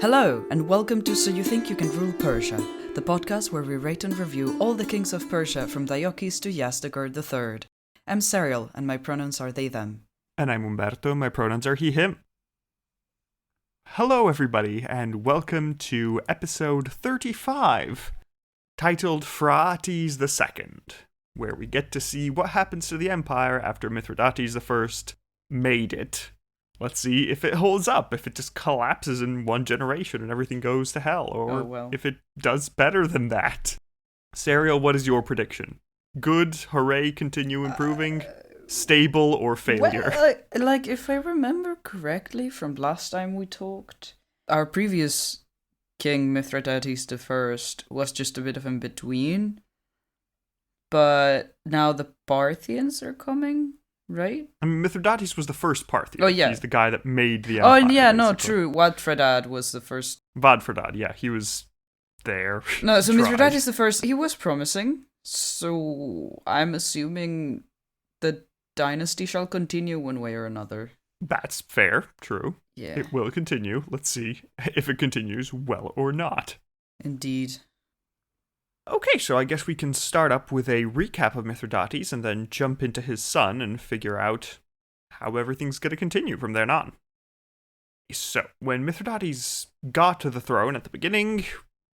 Hello, and welcome to So You Think You Can Rule Persia, the podcast where we rate and review all the kings of Persia from Diocles to Yazdegerd III. I'm Serial, and my pronouns are they, them. And I'm Umberto, my pronouns are he, him. Hello everybody, and welcome to episode 35, titled Phraates II, where we get to see what happens to the empire after Mithridates I made it. Let's see if it holds up, if it just collapses in one generation and everything goes to hell, or if it does better than that. Serial, what is your prediction? Good, hooray, continue improving, stable, or failure? Well, if I remember correctly from last time we talked, our previous king, Mithridates I, was just a bit of in between. But now the Parthians are coming, right? I mean, Mithridates was the first Parthian. Oh, yeah. He's the guy that made the empire. Oh, yeah, no, basically. true. Mithridates was the first. Mithridates, yeah, he was there. No, so Tried. Mithridates the first, he was promising. So I'm assuming the dynasty shall continue one way or another. That's fair, true. Yeah. It will continue. Let's see if it continues well or not. Indeed. Okay, so I guess we can start up with a recap of Mithridates and then jump into his son and figure out how everything's going to continue from there on. So, when Mithridates got to the throne at the beginning,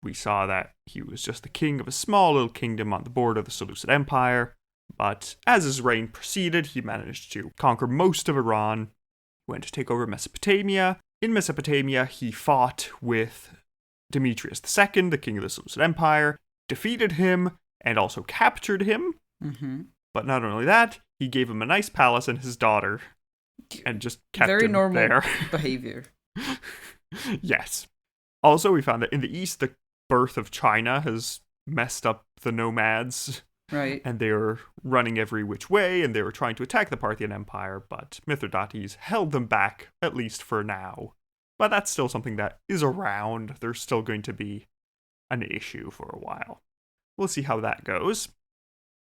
we saw that he was just the king of a small little kingdom on the border of the Seleucid Empire, but as his reign proceeded, he managed to conquer most of Iran, went to take over Mesopotamia. In Mesopotamia, he fought with Demetrius II, the king of the Seleucid Empire, defeated him, and also captured him. Mm-hmm. But not only that, he gave him a nice palace and his daughter, and just kept Very him normal there. behavior. Yes. Also, we found that in the east, the birth of China has messed up the nomads, Right. and they were running every which way, and they were trying to attack the Parthian Empire, but Mithridates held them back, at least for now. But that's still something that is around. There's still going to be an issue for a while. We'll see how that goes.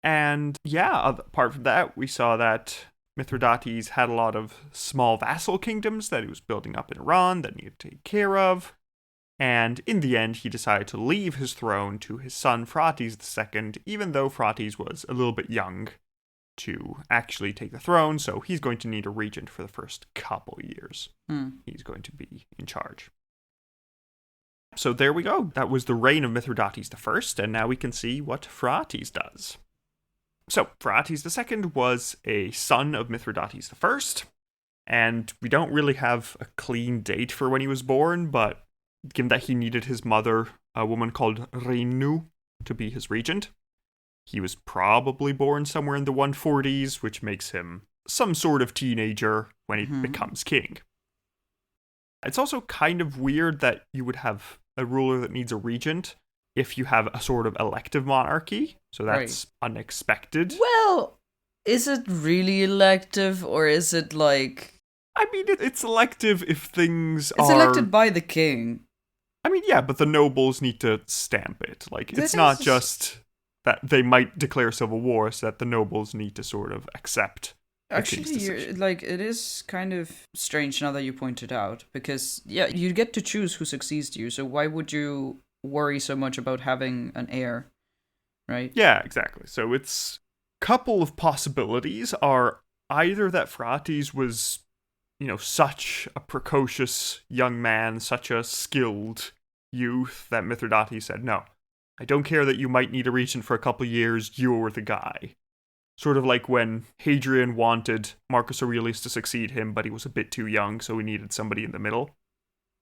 And yeah, apart from that, we saw that Mithridates had a lot of small vassal kingdoms that he was building up in Iran that he needed to take care of. And in the end, he decided to leave his throne to his son Phraates II, even though Phraates was a little bit young to actually take the throne, so he's going to need a regent for the first couple years. He's going to be in charge. So there we go. That was the reign of Mithridates I, and now we can see what Phraates does. So, Phraates II was a son of Mithridates I, and we don't really have a clean date for when he was born, but given that he needed his mother, a woman called Renu, to be his regent, he was probably born somewhere in the 140s, which makes him some sort of teenager when he becomes king. It's also kind of weird that you would have a ruler that needs a regent if you have a sort of elective monarchy, so that's unexpected. Well, is it really elective, or is it like... I mean, it's elective if things It's are... elected by the king. I mean, yeah, but the nobles need to stamp it. Like, That it's not is- just that they might declare civil war, it's that the nobles need to sort of accept the king's Actually, decision. it is kind of strange now that you point it out, because, yeah, you get to choose who succeeds you, so why would you worry so much about having an heir, right? Yeah, exactly. So it's couple of possibilities are either that Phraates was, such a precocious young man, such a skilled youth that Mithridates said, no, I don't care that you might need a regent for a couple years, you're the guy. Sort of like when Hadrian wanted Marcus Aurelius to succeed him, but he was a bit too young, so he needed somebody in the middle.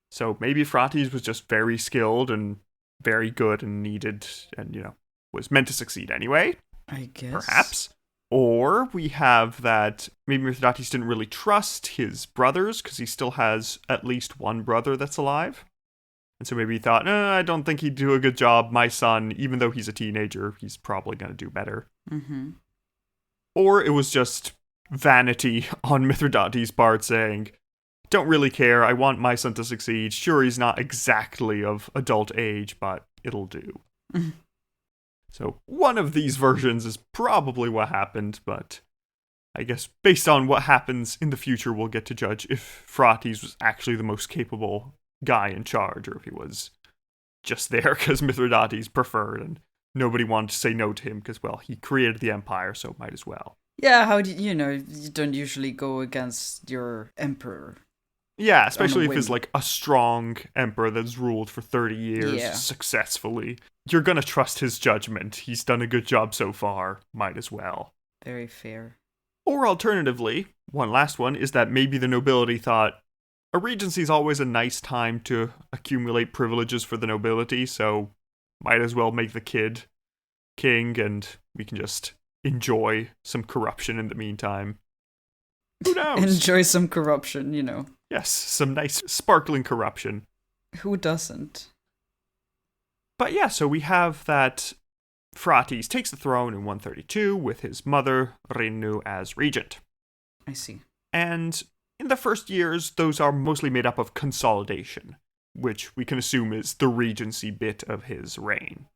So maybe Phraates was just very skilled and very good and needed, and, was meant to succeed anyway. I guess. Perhaps. Or we have that maybe Mithridates didn't really trust his brothers, because he still has at least one brother that's alive. And so maybe he thought, I don't think he'd do a good job. My son, even though he's a teenager, he's probably going to do better. Mm-hmm. Or it was just vanity on Mithridates' part saying, don't really care, I want my son to succeed. Sure, he's not exactly of adult age, but it'll do. So one of these versions is probably what happened, but I guess based on what happens in the future, we'll get to judge if Phraates was actually the most capable guy in charge, or if he was just there because Mithridates preferred and nobody wanted to say no to him because, well, he created the empire, so might as well. Yeah, how do you know, you don't usually go against your emperor. Yeah, especially if he's like a strong emperor that's ruled for 30 years Yeah. successfully. You're gonna trust his judgment. He's done a good job so far. Might as well. Very fair. Or alternatively, one last one, is that maybe the nobility thought a regency is always a nice time to accumulate privileges for the nobility, so might as well make the kid king and we can just enjoy some corruption in the meantime. Who knows? Enjoy some corruption, you know. Yes, some nice sparkling corruption. Who doesn't? But yeah, so we have that Phraates takes the throne in 132 with his mother, Rinnu, as regent. I see. And in the first years, those are mostly made up of consolidation, which we can assume is the regency bit of his reign,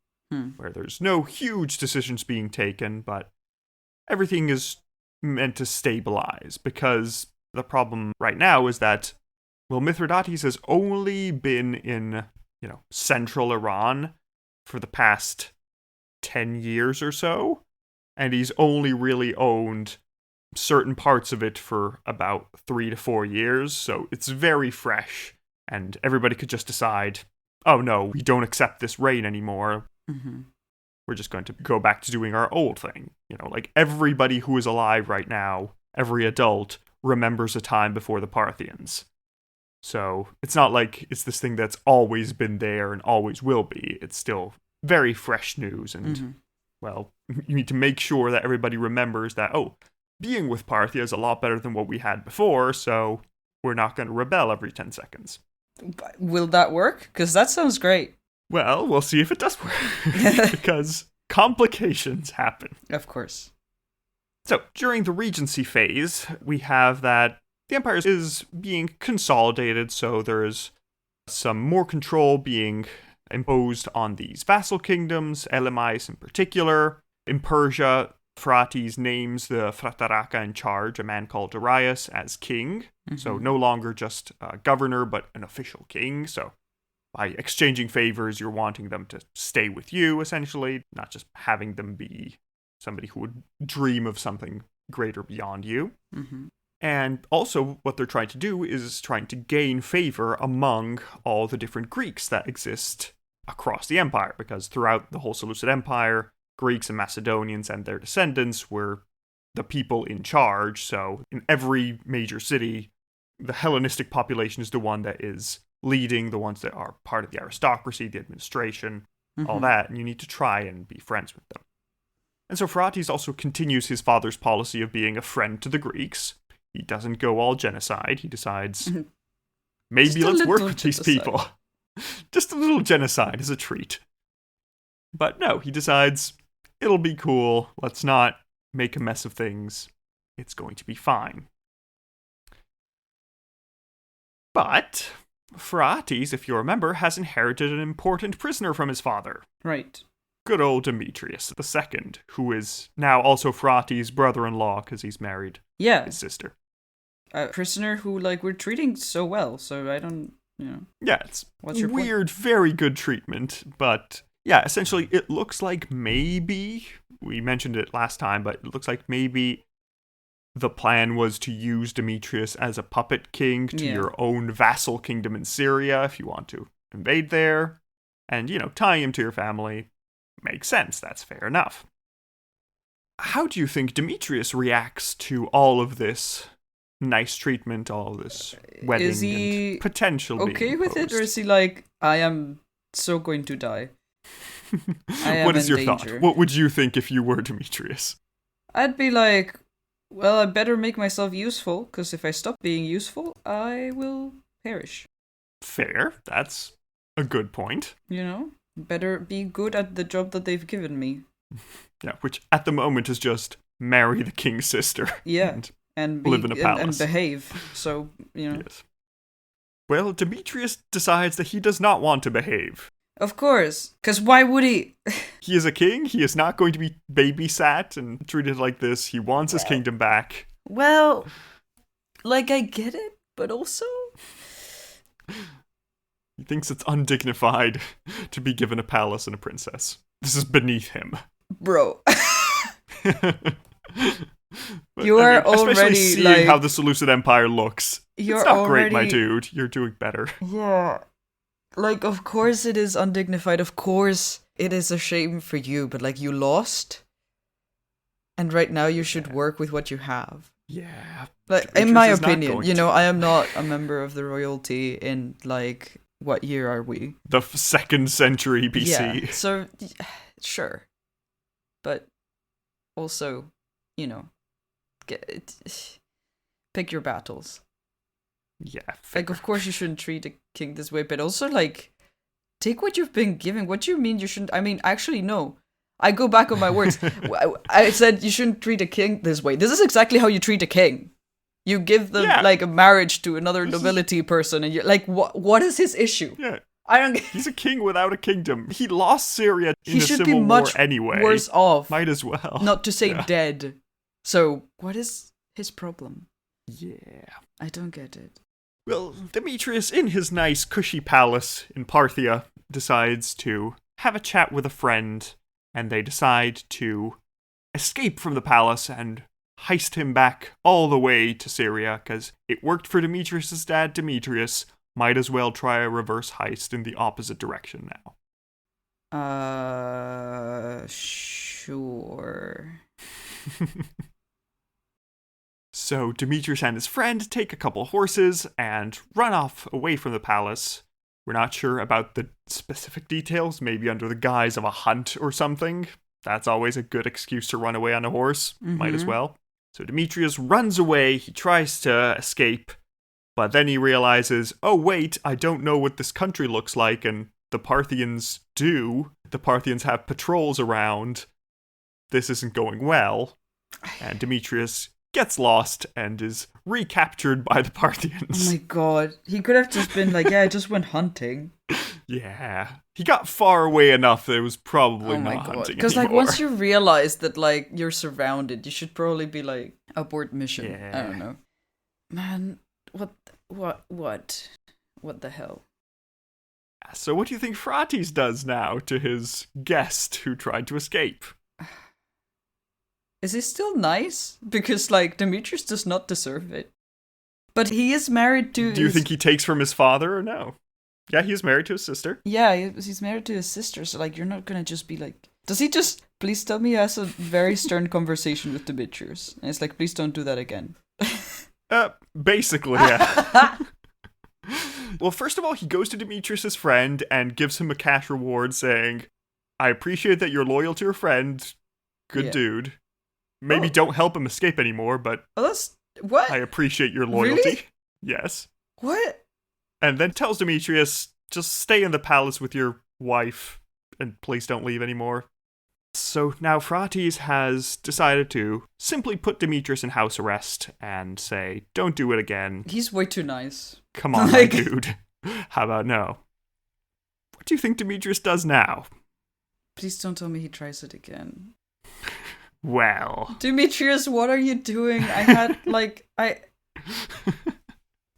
where there's no huge decisions being taken, but everything is meant to stabilize, because the problem right now is that, well, Mithridates has only been in, central Iran for the past 10 years or so, and he's only really owned certain parts of it for about 3 to 4 years, so it's very fresh, and everybody could just decide, oh no, we don't accept this reign anymore. We're just going to go back to doing our old thing. Like everybody who is alive right now, every adult, remembers a time before the Parthians. So it's not like it's this thing that's always been there and always will be. It's still very fresh news, and, well, you need to make sure that everybody remembers that, oh, being with Parthia is a lot better than what we had before, so we're not going to rebel every 10 seconds. Will that work? Because that sounds great. Well, we'll see if it does work, because complications happen. Of course. So, during the regency phase, we have that the empire is being consolidated, so there's some more control being imposed on these vassal kingdoms, Elymais in particular. In Persia, Phraates names the Phrataraka in charge, a man called Darius, as king. So no longer just a governor, but an official king. So by exchanging favors, you're wanting them to stay with you, essentially, not just having them be somebody who would dream of something greater beyond you. And also, what they're trying to do is trying to gain favor among all the different Greeks that exist across the empire, because throughout the whole Seleucid Empire, Greeks and Macedonians and their descendants were the people in charge. So in every major city, the Hellenistic population is the one that is leading, the ones that are part of the aristocracy, the administration, all that, and you need to try and be friends with them. And so Phraates also continues his father's policy of being a friend to the Greeks. He doesn't go all genocide. He decides, maybe let's work with these people. Just a little genocide as a treat. But no, he decides, it'll be cool. Let's not make a mess of things. It's going to be fine. But Phraates, if you remember, has inherited an important prisoner from his father. Right. Good old Demetrius II, who is now also Phraates' brother-in-law because he's married his sister. A prisoner who, we're treating so well, so I don't, Yeah, it's what's your weird, very good treatment, but yeah, essentially it looks like maybe, we mentioned it last time, but it looks like maybe the plan was to use Demetrius as a puppet king to your own vassal kingdom in Syria if you want to invade there, and, tying him to your family makes sense. That's fair enough. How do you think Demetrius reacts to all of this nice treatment, all of this wedding is he and potential okay with it, or is he I am so going to die? What is your thought? What would you think if you were Demetrius? I'd be like, well, I better make myself useful, because if I stop being useful, I will perish. Fair. That's a good point. Better be good at the job that they've given me. Yeah, which at the moment is just marry the king's sister. Yeah, and live in a palace. And behave. So, Yes. Well, Demetrius decides that he does not want to behave. Of course, because why would he? He is a king. He is not going to be babysat and treated like this. He wants his kingdom back. Well, I get it, but also, He thinks it's undignified to be given a palace and a princess. This is beneath him. Bro. But, You are especially already, seeing like... how the Seleucid Empire looks. You're It's not great, my already- dude. You're doing better. Yeah. Like, of course it is undignified. Of course it is a shame for you, but, like, you lost. And right now you should work with what you have. Yeah. Like, in my opinion, you know, I am not a member of the royalty in, like, what year are we? The 2nd century BC. Yeah, so, sure. But also, you know, pick your battles. Yeah. Like, of course you shouldn't treat a king this way, but also, like, take what you've been given. What do you mean you shouldn't? I mean, actually, no. I go back on my words. I said you shouldn't treat a king this way. This is exactly how you treat a king. You give them, like, a marriage to another nobility person, and you're like, what is his issue? Yeah. I don't get... He's a king without a kingdom. He lost Syria in a should be civil much war anyway. worse off. Might as well. Not to say dead. So, what is his problem? Yeah. I don't get it. Well, Demetrius, in his nice, cushy palace in Parthia, decides to have a chat with a friend, and they decide to escape from the palace and heist him back all the way to Syria, because it worked for Demetrius' dad, Demetrius. Might as well try a reverse heist in the opposite direction now. Sure. So Demetrius and his friend take a couple horses and run off away from the palace. We're not sure about the specific details, maybe under the guise of a hunt or something. That's always a good excuse to run away on a horse. Might as well. So Demetrius runs away, he tries to escape, but then he realizes, oh wait, I don't know what this country looks like, and the Parthians do. The Parthians have patrols around. This isn't going well. And Demetrius gets lost and is recaptured by the Parthians. Oh my god. He could have just been like, yeah, I just went hunting. Yeah. He got far away enough that it was probably not hunting anymore. Because, like, once you realize that, like, you're surrounded, you should probably be like, abort mission. Yeah. I don't know. Man, what the hell? So what do you think Phraates does now to his guest who tried to escape? Is he still nice? Because, like, Demetrius does not deserve it. But he is married to... Do you think he takes from his father or no? Yeah, he is married to his sister. Yeah, he's married to his sister, so, like, you're not gonna just be like... Does he just... Please tell me he has a very stern conversation with Demetrius. And it's like, please don't do that again. Basically, yeah. Well, first of all, he goes to Demetrius' friend and gives him a cash reward saying, I appreciate that you're loyal to your friend. Good dude. Maybe don't help him escape anymore, but that's... What? I appreciate your loyalty. Really? Yes. What? And then tells Demetrius, just stay in the palace with your wife, and please don't leave anymore. So now Phraates has decided to simply put Demetrius in house arrest and say, don't do it again. He's way too nice. Come on, my dude. How about no? What do you think Demetrius does now? Please don't tell me he tries it again. Well. Demetrius, what are you doing? I had, like,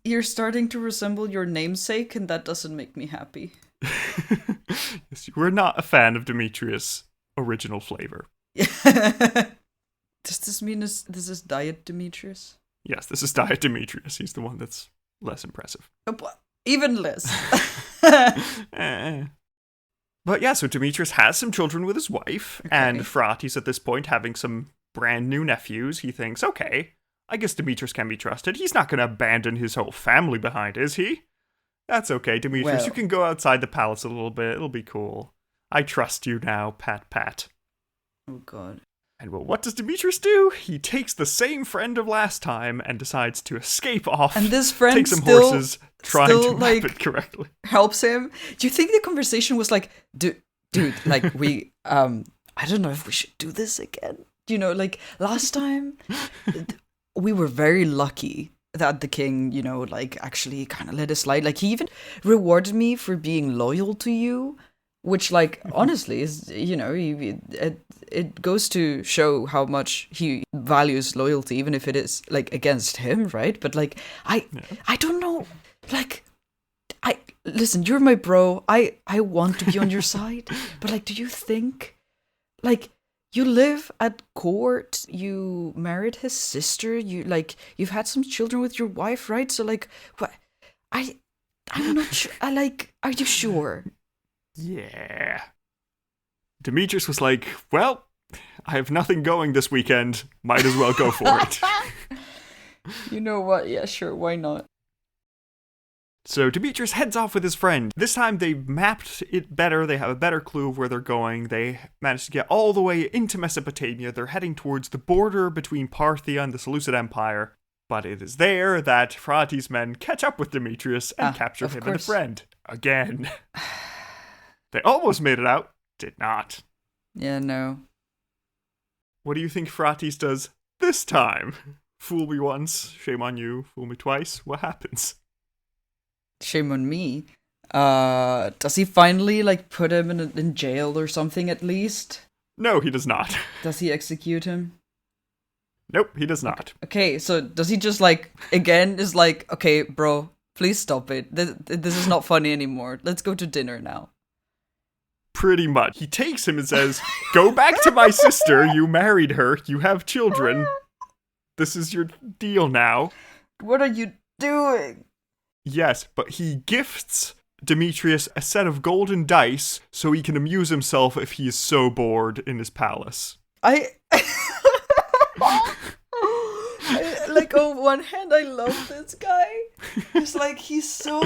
You're starting to resemble your namesake, and that doesn't make me happy. Yes, you were not a fan of Demetrius' original flavor. Does this mean this is Diet Demetrius? Yes, this is Diet Demetrius. He's the one that's less impressive. Even less. But yeah, so Demetrius has some children with his wife, and Phraates at this point having some brand new nephews. He thinks, okay, I guess Demetrius can be trusted. He's not going to abandon his whole family behind, is he? That's okay, Demetrius. You can go outside the palace a little bit. It'll be cool. I trust you now, pat pat. Oh god. And well, what does Demetrius do? He takes the same friend of last time and decides to escape off. And this friend take some horses, trying to map it correctly. Helps him. Do you think the conversation was like, dude, like we, I don't know if we should do this again. You know, like last time, we were very lucky that the king, you know, like actually kind of let us slide. Like he even rewarded me for being loyal to you. Which, like, honestly, is, you know, it goes to show how much he values loyalty, even if it is, like, against him, right? But, like, I don't know, like, listen, you're my bro. I want to be on your side. But, like, do you think, like, you live at court, you married his sister, you've had some children with your wife, right? So, like, what? I'm not sure. Are you sure? Yeah. Demetrius was like, well, I have nothing going this weekend. Might as well go for it. You know what? Yeah, sure. Why not? So Demetrius heads off with his friend. This time they've mapped it better. They have a better clue of where they're going. They managed to get all the way into Mesopotamia. They're heading towards the border between Parthia and the Seleucid Empire. But it is there that Phraates' men catch up with Demetrius and capture him and a friend. Again. They almost made it out. Did not. Yeah, no. What do you think Phraates does this time? Fool me once, shame on you. Fool me twice, what happens? Shame on me. Does he finally, like, put him in jail or something at least? No, he does not. Does he execute him? Nope, he does not. Okay, so does he just, like, again, is like, okay, bro, please stop it. This is not funny anymore. Let's go to dinner now. Pretty much. He takes him and says, go back to my sister. You married her. You have children. This is your deal now. What are you doing? Yes, but he gifts Demetrius a set of golden dice so he can amuse himself if he is so bored in his palace. Like, on one hand, I love this guy. It's like, he's so...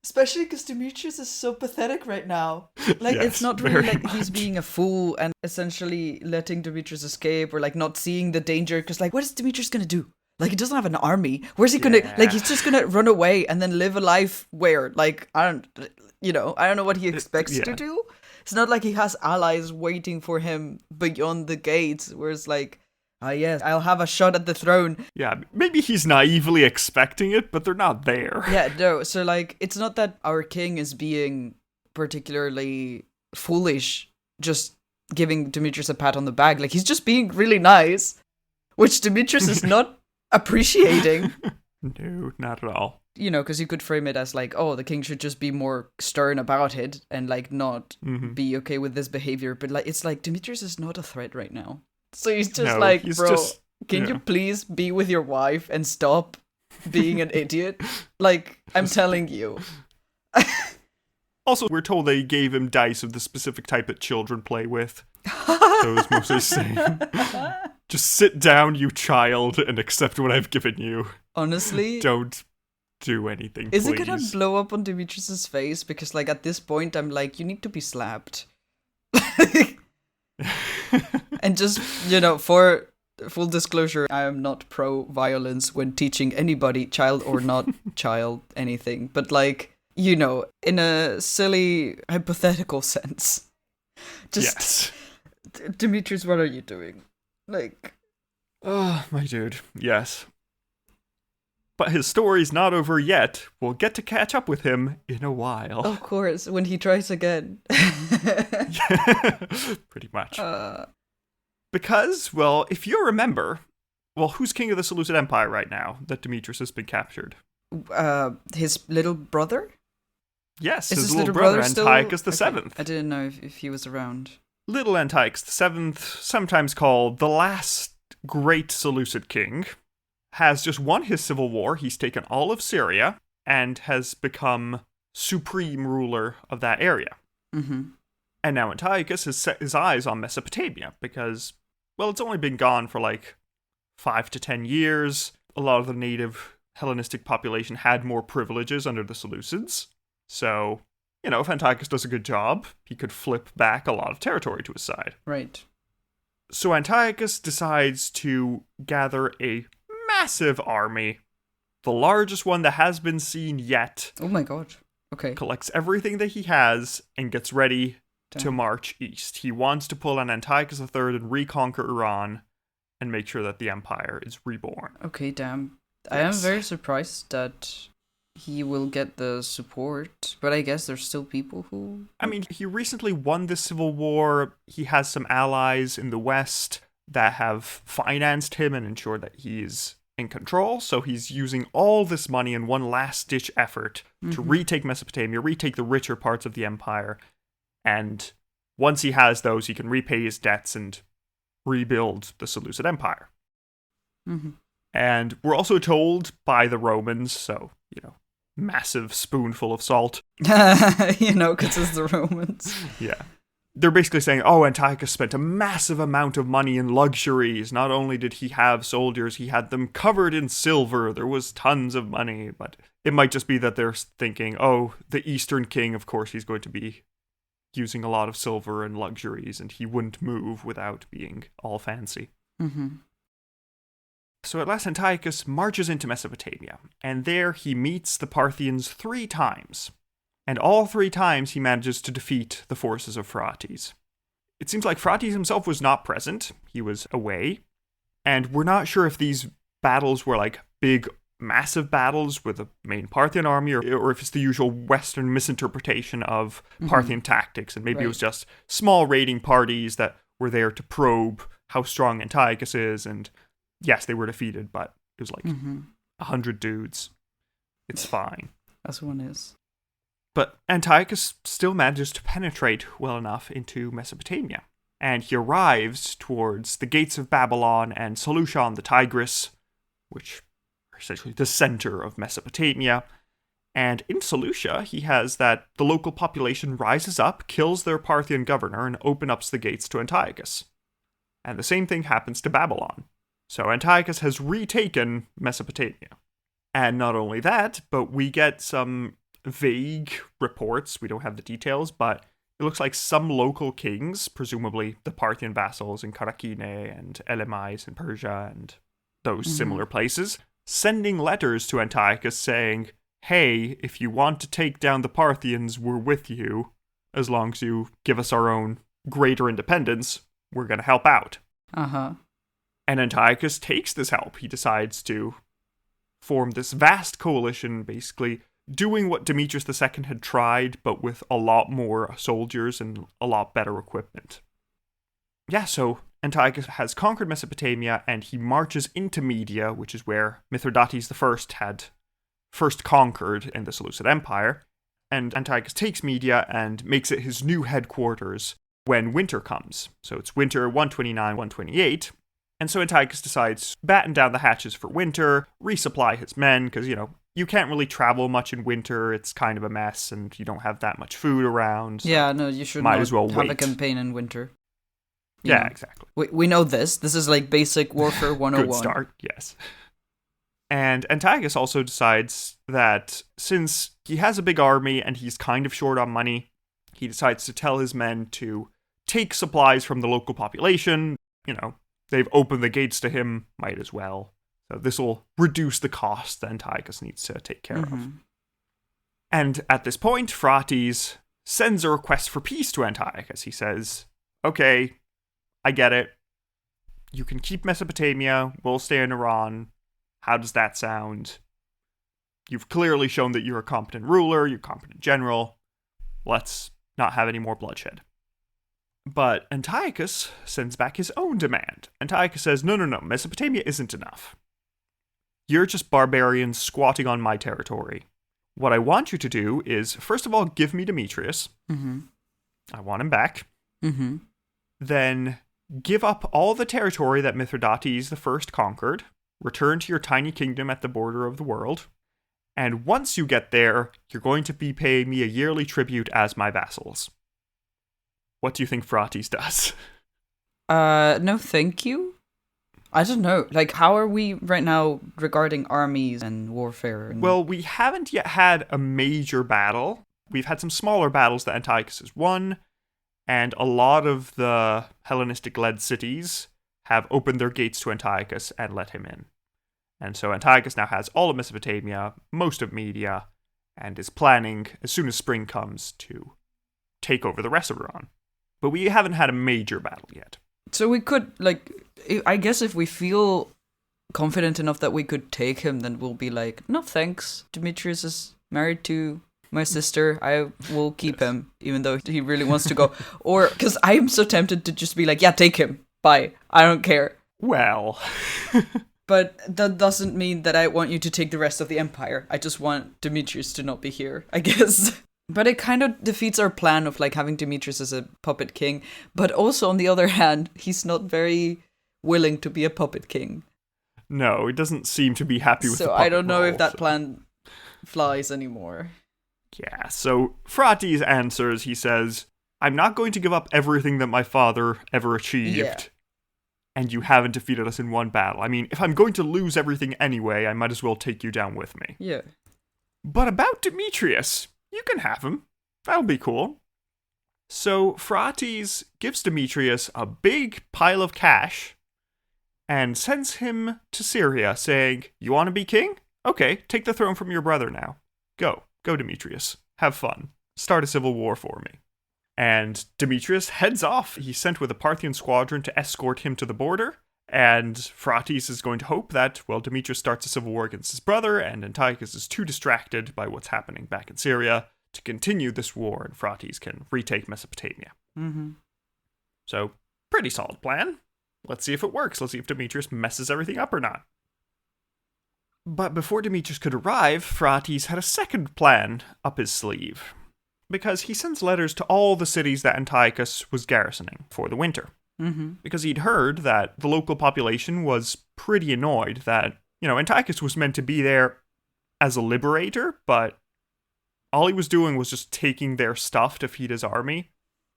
Especially because Demetrius is so pathetic right now. Like, Yes, it's not really like much. he's being a fool and essentially letting Demetrius escape or, like, not seeing the danger. Because, like, what is Demetrius going to do? Like, he doesn't have an army. Where's he going to... Like, he's just going to run away and then live a life where, like, I don't know what he expects to do. It's not like he has allies waiting for him beyond the gates, where it's like, yes, I'll have a shot at the throne. Yeah, maybe he's naively expecting it, but they're not there. Yeah, no, so, like, it's not that our king is being particularly foolish, just giving Demetrius a pat on the back. Like, he's just being really nice, which Demetrius is not appreciating. No, not at all. You know, because you could frame it as like, oh, the king should just be more stern about it and, like, not be okay with this behavior. But, like, it's like, Demetrius is not a threat right now. So he's just bro, can you please be with your wife and stop being an idiot? Like, I'm telling you. Also, we're told they gave him dice of the specific type that children play with. Those mostly same. Just sit down, you child, and accept what I've given you. Honestly, don't do anything, is please. it gonna blow up on Demetrius's face? Because, like, at this point, I'm like, you need to be slapped. And just, you know, for full disclosure, I am not pro-violence when teaching anybody, child or not child, anything. But, like, you know, in a silly, hypothetical sense. Just, yes. Demetrius, what are you doing? Like... Oh, my dude, yes. But his story's not over yet. We'll get to catch up with him in a while. Of course, when he tries again. Pretty much. Because, well, if you remember, well, who's king of the Seleucid Empire right now that Demetrius has been captured? His little brother? Yes, Is his his little brother still... Antiochus the Okay. Seventh. I didn't know if he was around. Little Antiochus the Seventh, sometimes called the last great Seleucid king, has just won his civil war. He's taken all of Syria and has become supreme ruler of that area. Mm-hmm. And now Antiochus has set his eyes on Mesopotamia because, well, it's only been gone for like 5 to 10 years. A lot of the native Hellenistic population had more privileges under the Seleucids. So, you know, if Antiochus does a good job, he could flip back a lot of territory to his side. Right. So Antiochus decides to gather a massive army, the largest one that has been seen yet. Oh my god. Okay. Collects everything that he has and gets ready to march east. He wants to pull on Antiochus III and reconquer Iran and make sure that the empire is reborn. Okay, damn. Yes. I am very surprised that he will get the support, but I guess there's still people who... I mean, he recently won the civil war. He has some allies in the West that have financed him and ensured that he's in control, so he's using all this money in one last-ditch effort to retake Mesopotamia, retake the richer parts of the empire, and once he has those, he can repay his debts and rebuild the Seleucid Empire. And we're also told by the Romans, so, massive spoonful of salt. Because it's the Romans. Yeah. They're basically saying, oh, Antiochus spent a massive amount of money in luxuries. Not only did he have soldiers, he had them covered in silver. There was tons of money. But it might just be that they're thinking, oh, the Eastern king, of course, he's going to be using a lot of silver and luxuries, and he wouldn't move without being all fancy. So at last Antiochus marches into Mesopotamia, and there he meets the Parthians 3 times. And all 3 times he manages to defeat the forces of Phraates. It seems like Phraates himself was not present, he was away, and we're not sure if these battles were like big, massive battles with the main Parthian army, or if it's the usual Western misinterpretation of Parthian tactics, and maybe it was just small raiding parties that were there to probe how strong Antiochus is, and yes, they were defeated, but it was like 100 dudes. It's fine. As one is. But Antiochus still manages to penetrate well enough into Mesopotamia, and he arrives towards the gates of Babylon and Seleucia on the Tigris, which are essentially the center of Mesopotamia. And in Seleucia, he has that the local population rises up, kills their Parthian governor, and opens up the gates to Antiochus. And the same thing happens to Babylon. So Antiochus has retaken Mesopotamia. And not only that, but we get some vague reports, we don't have the details, but it looks like some local kings, presumably the Parthian vassals in Karakine and Elymais in Persia and those similar places, sending letters to Antiochus saying, hey, if you want to take down the Parthians, we're with you. As long as you give us our own greater independence, we're going to help out. And Antiochus takes this help. He decides to form this vast coalition, basically doing what Demetrius II had tried, but with a lot more soldiers and a lot better equipment. Yeah, so Antiochus has conquered Mesopotamia, and he marches into Media, which is where Mithridates I had first conquered in the Seleucid Empire. And Antiochus takes Media and makes it his new headquarters when winter comes. So it's winter 129, 128. And so Antiochus decides to batten down the hatches for winter, resupply his men, because, you can't really travel much in winter. It's kind of a mess, and you don't have that much food around. So yeah, no, you should as well have wait. A campaign in winter. Yeah, exactly. We know this. This is like basic warfare 101. Good start, yes. And Antiochus also decides that since he has a big army and he's kind of short on money, he decides to tell his men to take supplies from the local population. They've opened the gates to him, might as well. So this will reduce the cost that Antiochus needs to take care of. And at this point, Phraates sends a request for peace to Antiochus. He says, okay, I get it. You can keep Mesopotamia. We'll stay in Iran. How does that sound? You've clearly shown that you're a competent ruler. You're a competent general. Let's not have any more bloodshed. But Antiochus sends back his own demand. Antiochus says, no, Mesopotamia isn't enough. You're just barbarians squatting on my territory. What I want you to do is, first of all, give me Demetrius. I want him back. Then give up all the territory that Mithridates I conquered. Return to your tiny kingdom at the border of the world. And once you get there, you're going to be paying me a yearly tribute as my vassals. What do you think Phraates does? No, thank you. I don't know. Like, how are we right now regarding armies and warfare? Well, we haven't yet had a major battle. We've had some smaller battles that Antiochus has won, and a lot of the Hellenistic-led cities have opened their gates to Antiochus and let him in. And so Antiochus now has all of Mesopotamia, most of Media, and is planning, as soon as spring comes, to take over the rest of Iran. But we haven't had a major battle yet. So we could, I guess if we feel confident enough that we could take him, then we'll be like, no thanks, Demetrius is married to my sister, I will keep him, even though he really wants to go. Or, because I'm so tempted to just be like, yeah, take him, bye, I don't care. Well, But that doesn't mean that I want you to take the rest of the empire. I just want Demetrius to not be here, I guess. But it kind of defeats our plan of like having Demetrius as a puppet king. But also, on the other hand, he's not very willing to be a puppet king. No, he doesn't seem to be happy with the puppet So I don't know role, if that plan flies anymore. Yeah, so Phraates answers, he says, I'm not going to give up everything that my father ever achieved. Yeah. And you haven't defeated us in one battle. I mean, if I'm going to lose everything anyway, I might as well take you down with me. Yeah. But about Demetrius, you can have him. That'll be cool. So Phraates gives Demetrius a big pile of cash and sends him to Syria, saying, you want to be king? Okay, take the throne from your brother now. Go, Demetrius. Have fun. Start a civil war for me. And Demetrius heads off. He's sent with a Parthian squadron to escort him to the border. And Phraates is going to hope that, well, Demetrius starts a civil war against his brother, and Antiochus is too distracted by what's happening back in Syria to continue this war, and Phraates can retake Mesopotamia. Mm-hmm. So, pretty solid plan. Let's see if it works. Let's see if Demetrius messes everything up or not. But before Demetrius could arrive, Phraates had a second plan up his sleeve, because he sends letters to all the cities that Antiochus was garrisoning for the winter. Mm-hmm. Because he'd heard that the local population was pretty annoyed that, Antiochus was meant to be there as a liberator, but all he was doing was just taking their stuff to feed his army.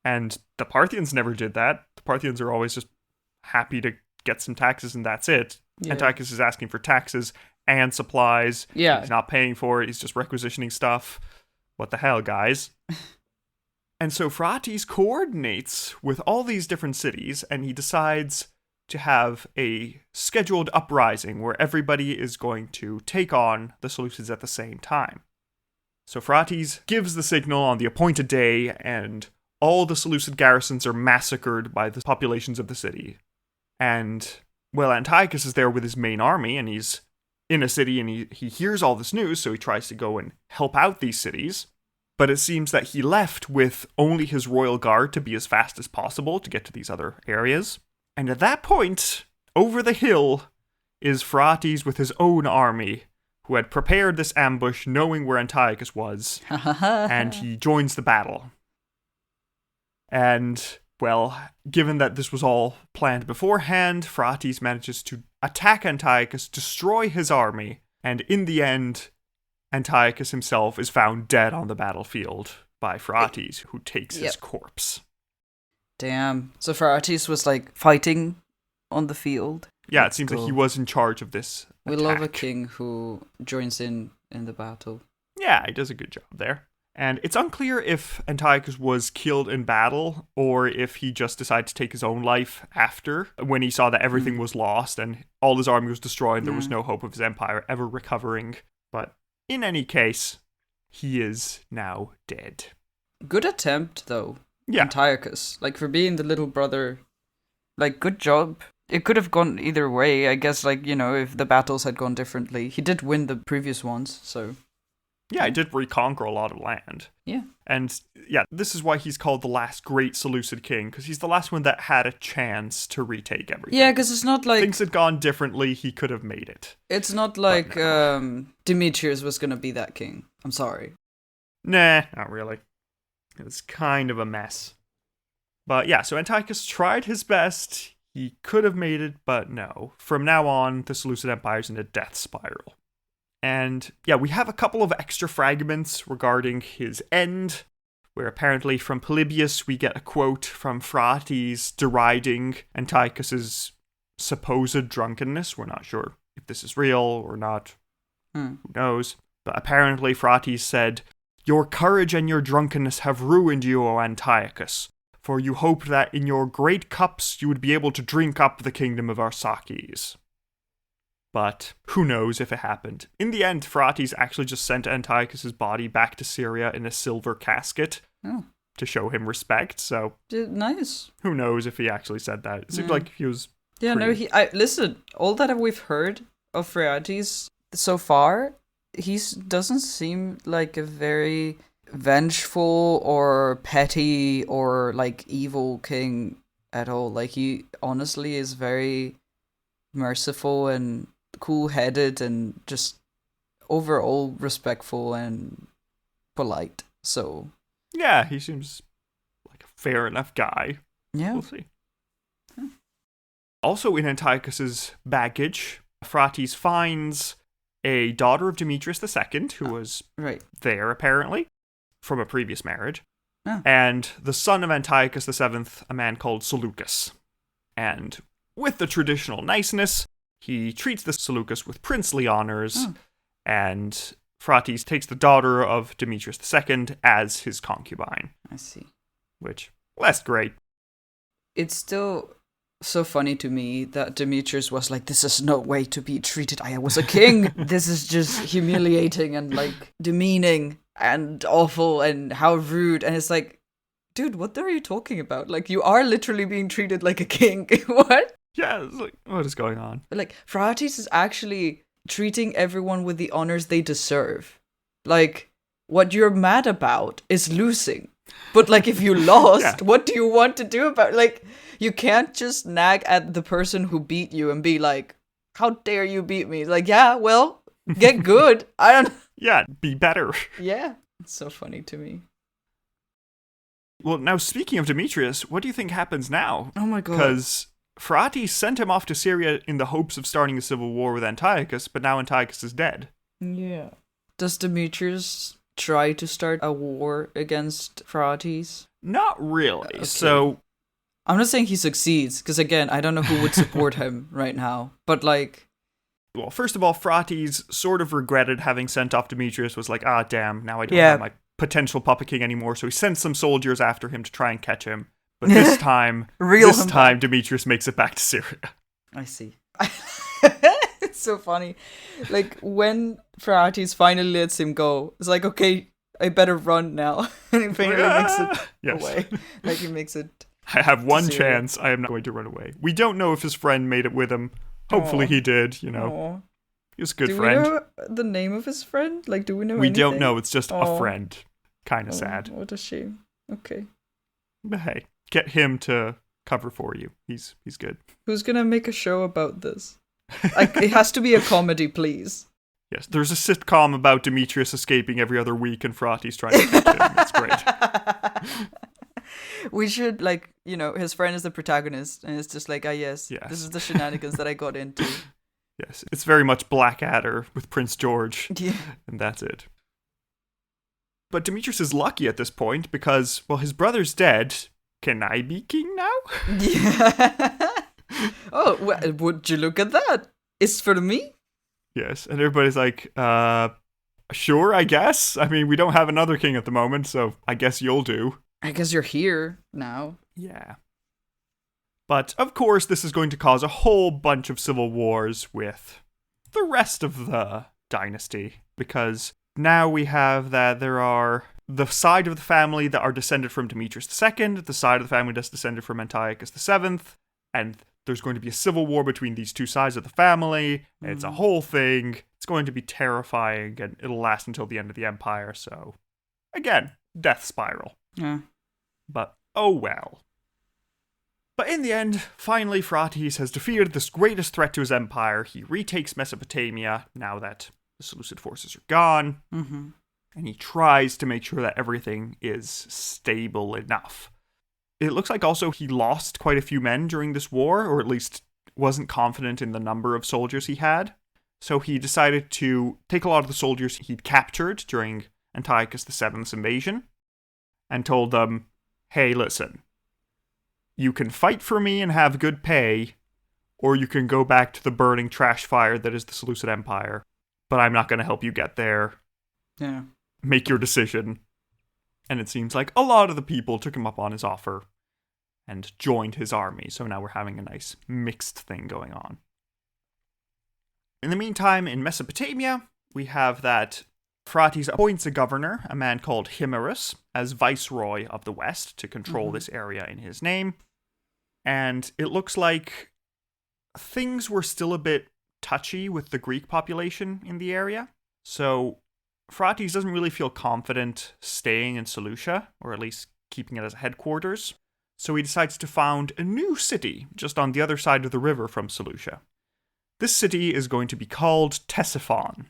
And the Parthians never did that. The Parthians are always just happy to get some taxes and that's it. Yeah. Antiochus is asking for taxes and supplies. Yeah. He's not paying for it. He's just requisitioning stuff. What the hell, guys? And so Phraates coordinates with all these different cities, and he decides to have a scheduled uprising where everybody is going to take on the Seleucids at the same time. So Phraates gives the signal on the appointed day, and all the Seleucid garrisons are massacred by the populations of the city. And, well, Antiochus is there with his main army, and he's in a city, and he hears all this news, so he tries to go and help out these cities. But it seems that he left with only his royal guard to be as fast as possible to get to these other areas. And at that point, over the hill, is Phraates with his own army, who had prepared this ambush knowing where Antiochus was, and he joins the battle. And, well, given that this was all planned beforehand, Phraates manages to attack Antiochus, destroy his army, and in the end, Antiochus himself is found dead on the battlefield by Phraates, who takes his corpse. Damn. So Phraates was like fighting on the field. Yeah, it seems like he was in charge of this We attack. love a king who joins in the battle. Yeah, he does a good job there. And it's unclear if Antiochus was killed in battle or if he just decided to take his own life after, when he saw that everything was lost and all his army was destroyed and there was no hope of his empire ever recovering. But in any case, he is now dead. Good attempt, though. Yeah. Antiochus. Like, for being the little brother. Like, good job. It could have gone either way. I guess, like, if the battles had gone differently. He did win the previous ones, so... Yeah, he did reconquer a lot of land. Yeah. And, yeah, this is why he's called the last great Seleucid king, because he's the last one that had a chance to retake everything. Yeah, because it's not like... Things had gone differently, he could have made it. It's not like Demetrius was gonna be that king. I'm sorry. Nah, not really. It's kind of a mess. But yeah, so Antiochus tried his best. He could have made it, but no. From now on, the Seleucid Empire's in a death spiral. And yeah, we have a couple of extra fragments regarding his end, where apparently from Polybius we get a quote from Phraates deriding Antiochus's supposed drunkenness. We're not sure if this is real or not. Who knows? But apparently Phraates said, "Your courage and your drunkenness have ruined you, O Antiochus, for you hoped that in your great cups you would be able to drink up the kingdom of Arsaces." But who knows if it happened. In the end, Phraates actually just sent Antiochus's body back to Syria in a silver casket to show him respect, so... Nice. Who knows if he actually said that. It seemed like he was... Yeah, listen, all that we've heard of Phraates so far, he doesn't seem like a very vengeful or petty or, like, evil king at all. Like, he honestly is very merciful and cool-headed and just overall respectful and polite. So Yeah, he seems like a fair enough guy. yeah. We'll see. Also in Antiochus's baggage, Phraates finds a daughter of Demetrius II, who was Right. there apparently, from a previous marriage, Oh. and the son of Antiochus VII, a man called Seleucus. And with the traditional niceness, he treats the Seleucus with princely honors, and Phraates takes the daughter of Demetrius II as his concubine. I see. Which, less great. It's still so funny to me that Demetrius was like, this is no way to be treated. I was a king. This is just humiliating and like demeaning and awful and how rude. And it's like, dude, what are you talking about? Like, you are literally being treated like a king. What? Yeah, it's like, what is going on? Like, Phraates is actually treating everyone with the honors they deserve. Like, what you're mad about is losing. But, like, if you lost, what do you want to do about it? Like, you can't just nag at the person who beat you and be like, how dare you beat me? Like, yeah, well, get good. I don't... Yeah, be better. Yeah. It's so funny to me. Well, now speaking of Demetrius, what do you think happens now? Oh my god. Because Phraates sent him off to Syria in the hopes of starting a civil war with Antiochus, but now Antiochus is dead. Yeah. Does Demetrius try to start a war against Phraates? Not really. Okay. So I'm not saying he succeeds, because again, I don't know who would support him right now. But like... Well, first of all, Phraates sort of regretted having sent off Demetrius, was like, ah, damn, now I don't have my potential puppet king anymore, so he sent some soldiers after him to try and catch him. But this time, Demetrius makes it back to Syria. I see. It's so funny. Like, when Phraates finally lets him go, it's like, okay, I better run now. And he finally makes it away. Like, he makes it... I have one chance, I am not going to run away. We don't know if his friend made it with him. Hopefully he did, you know. Aww. He was a good friend. Do we know the name of his friend? Like, do we know anything? Don't know, it's just a friend. Kind of sad. What a shame. Okay. But hey, get him to cover for you. He's good. Who's gonna make a show about this? Like, it has to be a comedy, please. Yes, there's a sitcom about Demetrius escaping every other week and Phraates trying to catch him. It's great. We should, like, you know, his friend is the protagonist, and it's just like, yes, this is the shenanigans that I got into. Yes, it's very much Blackadder with Prince George, and that's it. But Demetrius is lucky at this point because, well, his brother's dead. Can I be king now? Yeah. Oh, would you look at that? It's for me? Yes, and everybody's like, sure, I guess. I mean, we don't have another king at the moment, so I guess you'll do. I guess you're here now. Yeah. But, of course, this is going to cause a whole bunch of civil wars with the rest of the dynasty, because now we have that there are the side of the family that are descended from Demetrius II, the side of the family that's descended from Antiochus VII, and there's going to be a civil war between these two sides of the family, and it's a whole thing. It's going to be terrifying, and it'll last until the end of the empire, so, again, death spiral. Yeah. But, oh well. But in the end, finally Phraates has defeated this greatest threat to his empire. He retakes Mesopotamia, now that the Seleucid forces are gone, and he tries to make sure that everything is stable enough. It looks like also he lost quite a few men during this war, or at least wasn't confident in the number of soldiers he had. So he decided to take a lot of the soldiers he'd captured during Antiochus VII's invasion, and told them, hey, listen, you can fight for me and have good pay, or you can go back to the burning trash fire that is the Seleucid Empire, but I'm not going to help you get there. Yeah. Make your decision. And it seems like a lot of the people took him up on his offer and joined his army, so now we're having a nice mixed thing going on. In the meantime, in Mesopotamia, we have that Phraates appoints a governor, a man called Himerus, as viceroy of the West to control this area in his name. And it looks like things were still a bit touchy with the Greek population in the area. So Phraates doesn't really feel confident staying in Seleucia, or at least keeping it as a headquarters. So he decides to found a new city just on the other side of the river from Seleucia. This city is going to be called Ctesiphon,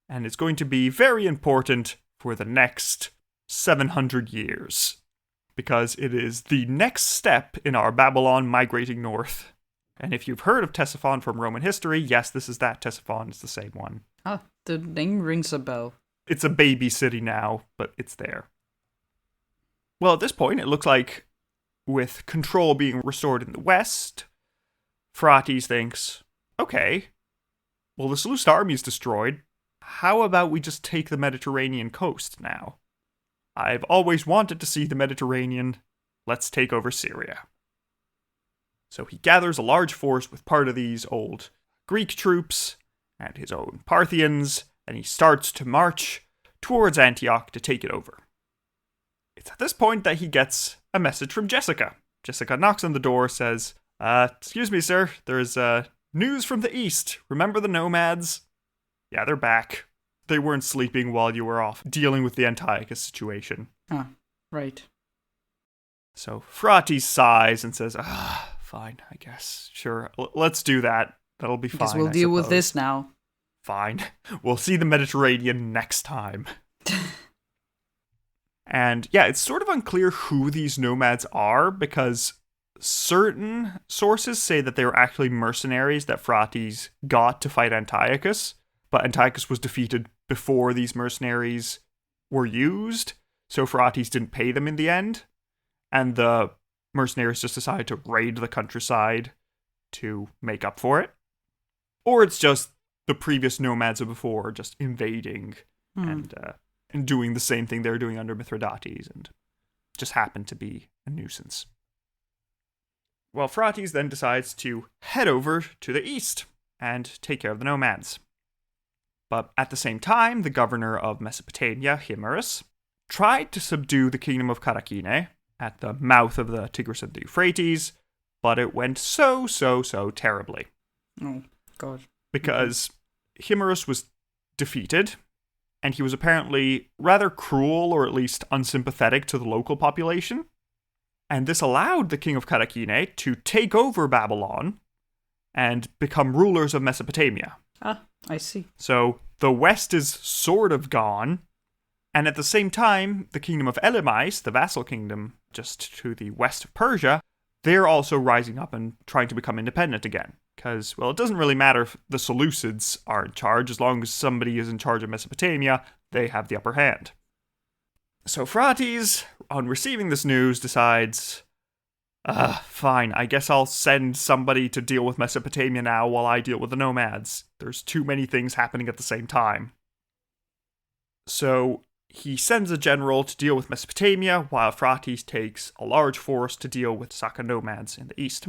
and it's going to be very important for the next 700 years, because it is the next step in our Babylon migrating north. And if you've heard of Ctesiphon from Roman history, yes, this is that Ctesiphon. It's the same one. Ah, the name rings a bell. It's a baby city now, but it's there. Well, at this point, it looks like with control being restored in the west, Phraates thinks, okay, well, the Seleucid army is destroyed. How about we just take the Mediterranean coast now? I've always wanted to see the Mediterranean. Let's take over Syria. So he gathers a large force with part of these old Greek troops and his own Parthians, and he starts to march towards Antioch to take it over. It's at this point that he gets a message from Jessica. Jessica knocks on the door, says, excuse me, sir, there's news from the east. Remember the nomads? Yeah, they're back. They weren't sleeping while you were off dealing with the Antiochus situation. Ah, right. So Phraates sighs and says, fine, I guess. Sure, let's do that. That'll be fine, I guess we'll deal with this now. Fine. We'll see the Mediterranean next time. And yeah, it's sort of unclear who these nomads are, because certain sources say that they were actually mercenaries that Phraates got to fight Antiochus, but Antiochus was defeated before these mercenaries were used, so Phraates didn't pay them in the end, and the mercenaries just decided to raid the countryside to make up for it. Or it's just the previous nomads of before just invading and doing the same thing they were doing under Mithridates, and just happened to be a nuisance. Well, Phraates then decides to head over to the east and take care of the nomads. But at the same time, the governor of Mesopotamia, Himerus, tried to subdue the kingdom of Karakine at the mouth of the Tigris and the Euphrates, but it went so terribly. Oh, God. Because Himerus was defeated, and he was apparently rather cruel, or at least unsympathetic to the local population. And this allowed the king of Karakine to take over Babylon and become rulers of Mesopotamia. Ah, I see. So the west is sort of gone, and at the same time, the kingdom of Elymais, the vassal kingdom just to the west of Persia, they're also rising up and trying to become independent again. Because, well, it doesn't really matter if the Seleucids are in charge, as long as somebody is in charge of Mesopotamia, they have the upper hand. So Phraates, on receiving this news, decides, fine, I guess I'll send somebody to deal with Mesopotamia now while I deal with the nomads. There's too many things happening at the same time. So he sends a general to deal with Mesopotamia, while Phraates takes a large force to deal with Saka nomads in the east.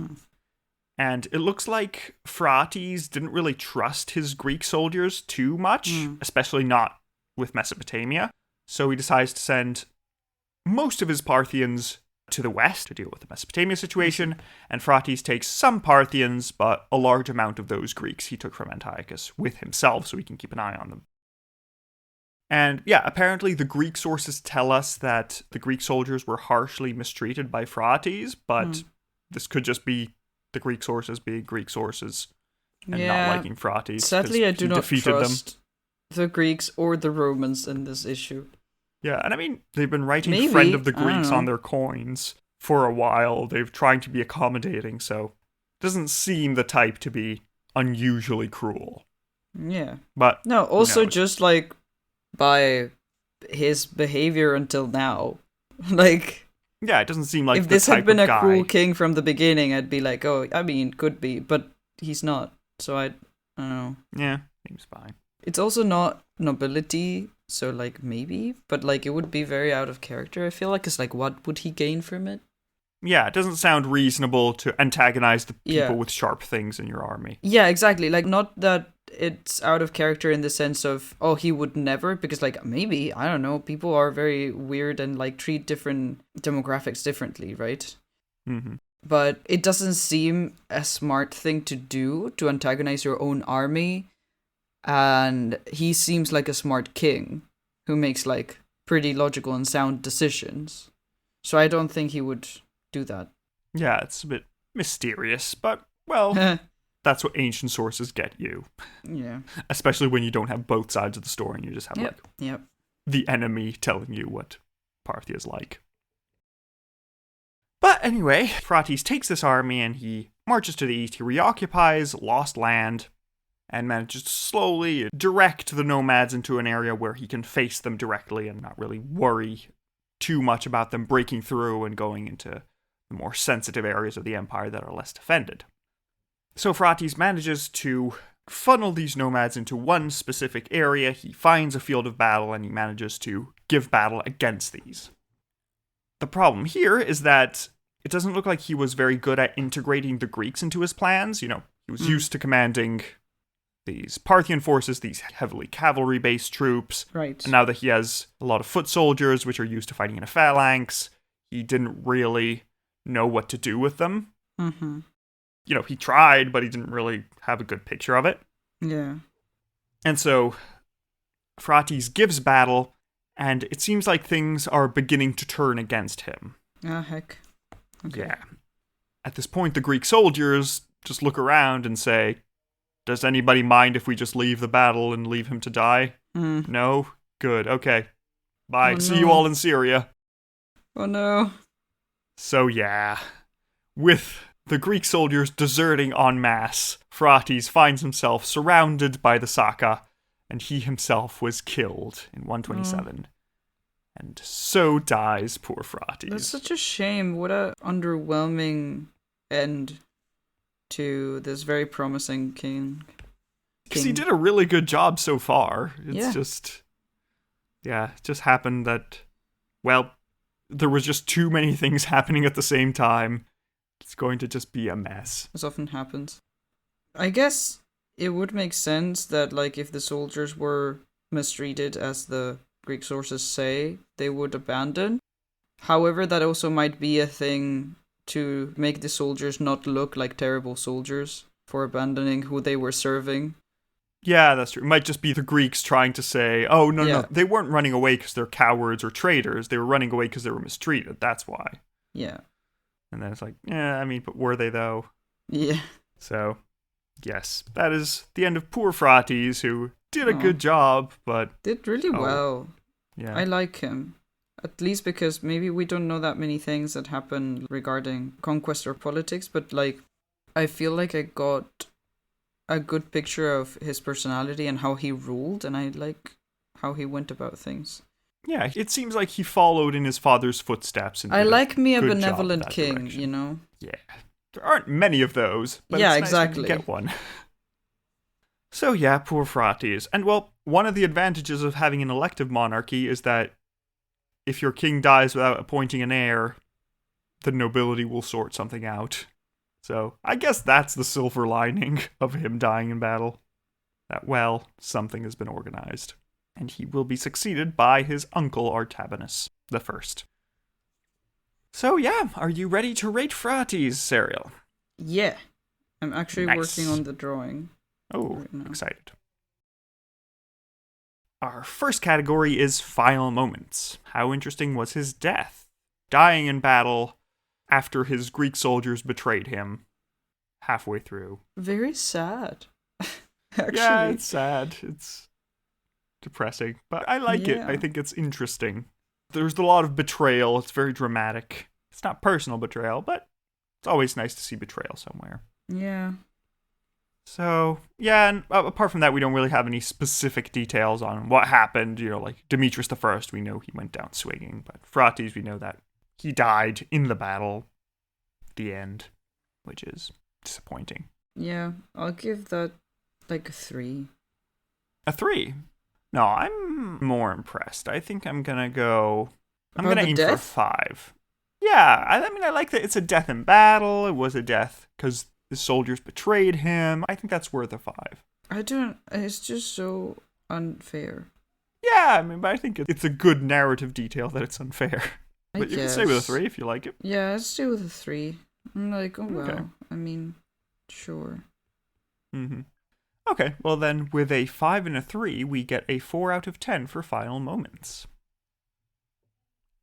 And it looks like Phraates didn't really trust his Greek soldiers too much, especially not with Mesopotamia. So he decides to send most of his Parthians to the west to deal with the Mesopotamia situation, and Phraates takes some Parthians, but a large amount of those Greeks he took from Antiochus with himself so he can keep an eye on them. And yeah, apparently the Greek sources tell us that the Greek soldiers were harshly mistreated by Phraates, but this could just be the Greek sources being Greek sources and not liking Phraates. Sadly, I do not trust the Greeks or the Romans in this issue. Yeah, and I mean, they've been writing friend of the Greeks on their coins for a while. They've trying to be accommodating, so it doesn't seem the type to be unusually cruel. Yeah. But no, also just like by his behavior until now. Like, yeah, it doesn't seem like if this had been a cruel king from the beginning, I'd be like, oh, I mean, could be, but he's not. So I don't know. Yeah, seems fine. It's also not nobility, so like maybe, but like it would be very out of character. I feel like it's like, what would he gain from it? Yeah, it doesn't sound reasonable to antagonize the people with sharp things in your army. Yeah, exactly. Like, not that it's out of character in the sense of, oh, he would never, because like maybe, I don't know, people are very weird and like treat different demographics differently, right? But it doesn't seem a smart thing to do to antagonize your own army, and he seems like a smart king who makes like pretty logical and sound decisions. So I don't think he would do that. Yeah, it's a bit mysterious, but well, that's what ancient sources get you. Yeah. Especially when you don't have both sides of the story and you just have Yep. the enemy telling you what Parthia is like. But anyway, Phraates takes this army and he marches to the east. He reoccupies lost land and manages to slowly direct the nomads into an area where he can face them directly and not really worry too much about them breaking through and going into the more sensitive areas of the empire that are less defended. So Phraates manages to funnel these nomads into one specific area. He finds a field of battle and he manages to give battle against these. The problem here is that it doesn't look like he was very good at integrating the Greeks into his plans. He was used to commanding these Parthian forces, these heavily cavalry-based troops. Right. And now that he has a lot of foot soldiers, which are used to fighting in a phalanx, he didn't really know what to do with them. Mm-hmm. He tried, but he didn't really have a good picture of it. Yeah. And so Phraates gives battle, and it seems like things are beginning to turn against him. Ah, heck. Okay. Yeah. At this point, the Greek soldiers just look around and say, does anybody mind if we just leave the battle and leave him to die? No? Good. Okay. Bye. Oh, See no. you all in Syria. Oh no. So yeah, with the Greek soldiers deserting en masse, Phraates finds himself surrounded by the Saka, and he himself was killed in 127. And so dies poor Phraates. That's such a shame. What a underwhelming end to this very promising king. Because he did a really good job so far. It's Yeah. it just happened that, well, there was just too many things happening at the same time. It's going to just be a mess. As often happens. I guess it would make sense that, if the soldiers were mistreated, as the Greek sources say, they would abandon. However, that also might be a thing to make the soldiers not look like terrible soldiers for abandoning who they were serving. Yeah, that's true. It might just be the Greeks trying to say, oh, no, they weren't running away because they're cowards or traitors. They were running away because they were mistreated. That's why. Yeah. And then it's like, but were they though? Yeah. So, yes, that is the end of poor Phraates, who did a good job, but... Did really well. Yeah. I like him. At least because maybe we don't know that many things that happen regarding conquest or politics, but I feel like I got a good picture of his personality and how he ruled, and I like how he went about things. Yeah, it seems like he followed in his father's footsteps. And I like me a good benevolent job in king, that direction. Yeah. There aren't many of those, but Yeah, it's nice exactly. when you get one. So yeah, poor Phraates. And well, one of the advantages of having an elective monarchy is that if your king dies without appointing an heir, the nobility will sort something out. So I guess that's the silver lining of him dying in battle. That, well, something has been organized. And he will be succeeded by his uncle Artabanus the First. So yeah, are you ready to rate Phraates, Serial? Yeah. I'm actually Nice. working on the drawing. Oh, Right now. excited. Our first category is final moments. How interesting was his death? Dying in battle after his Greek soldiers betrayed him halfway through. Very sad. Actually. Yeah, it's sad. It's depressing, but I like it. Yeah. I think it's interesting. There's a lot of betrayal. It's very dramatic. It's not personal betrayal, but it's always nice to see betrayal somewhere. Yeah. So, yeah, and apart from that, we don't really have any specific details on what happened. Like Demetrius the First, we know he went down swinging, but Phraates, we know that he died in the battle at the end, which is disappointing. Yeah. I'll give that a 3. A 3? No, I'm more impressed. I think I'm going to go... I'm About going to the aim for a death? 5. Yeah, I mean, I like that it's a death in battle. It was a death because the soldiers betrayed him. I think that's worth a 5. It's just so unfair. Yeah, I mean, but I think it's a good narrative detail that it's unfair. I But you can guess. stay with a 3 if you like it. Yeah, let's stay with a 3. I'm like, oh well. Okay. I mean, sure. Mm-hmm. Okay, well then, with a 5 and a 3, we get a 4 out of 10 for final moments.